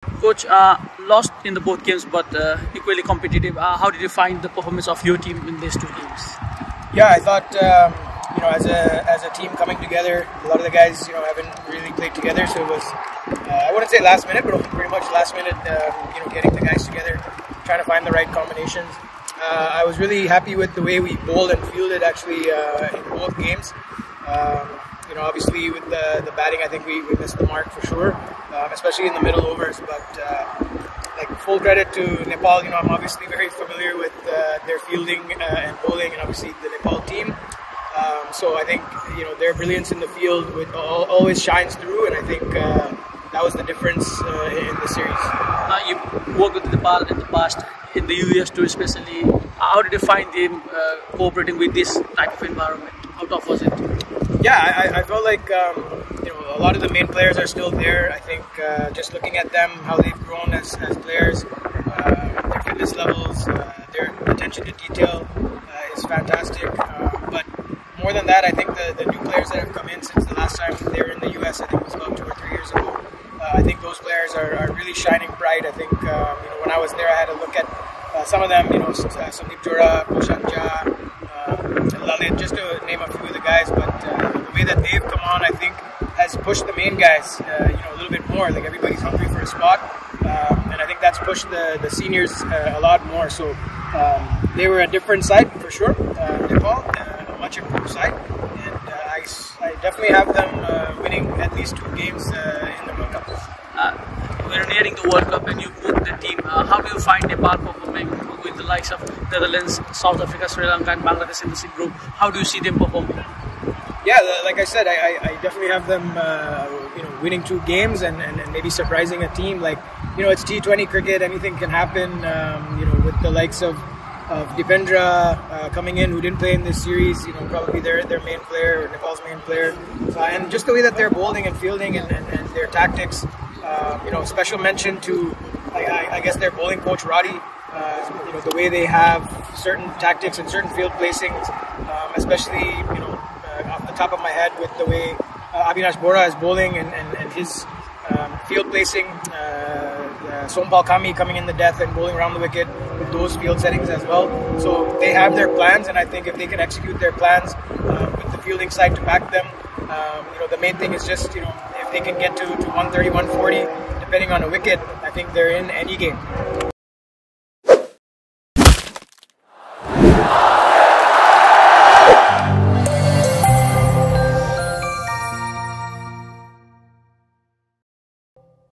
Coach, lost in the both games, but equally competitive. How did you find the performance of your team in these two games? Yeah, I thought as a team coming together, a lot of the guys haven't really played together, so it was I wouldn't say last minute, but pretty much last minute. Getting the guys together, trying to find the right combinations. I was really happy with the way we bowled and fielded actually in both games. Obviously with the batting, I think we missed the mark for sure, especially in the middle overs. But full credit to Nepal. I'm obviously very familiar with their fielding and bowling, and obviously the Nepal team. So I think their brilliance in the field always shines through, and I think that was the difference in the series. You worked with Nepal in the past, in the US too, especially. How did you find them cooperating with this type of environment? How tough was it? Yeah, I felt like a lot of the main players are still there. I think just looking at them, how they've grown as players, their fitness levels, their attention to detail is fantastic. But more than that, I think the new players that have come in since the last time they were in the US, I think it was about 2 or 3 years ago. I think those players are really shining bright. I think when I was there, I had a look at some of them. Sandeep Jora, Poshan Jha, Lalit, just to name a few of the guys. But the way that they've come on, I think, has pushed the main guys a little bit more. Like everybody's hungry for a spot, and I think that's pushed the seniors a lot more. So they were a different side for sure. Nepal, a much improved side, and I definitely have them winning at least 2 games in the World Cup. We're nearing the World Cup, and you moved the team. How do you find Nepal performing with the likes of Netherlands, South Africa, Sri Lanka, and Bangladesh in the same group? How do you see them performing? Yeah, like I said, I definitely have them, winning 2 games and maybe surprising a team. It's T20 cricket; anything can happen. With the likes of Dipendra coming in, who didn't play in this series, probably their main player, or Nepal's main player, and just the way that they're bowling and fielding and their tactics. Special mention to I guess their bowling coach Roddy. The way they have certain tactics and certain field placings, especially off the top of my head with the way Abhinash Bora is bowling and his field placing. Sompal Kami coming in the death and bowling around the wicket with those field settings as well. So they have their plans, and I think if they can execute their plans with the fielding side to back them, the main thing is just if they can get to 130, 140, depending on a wicket, I think they're in any game.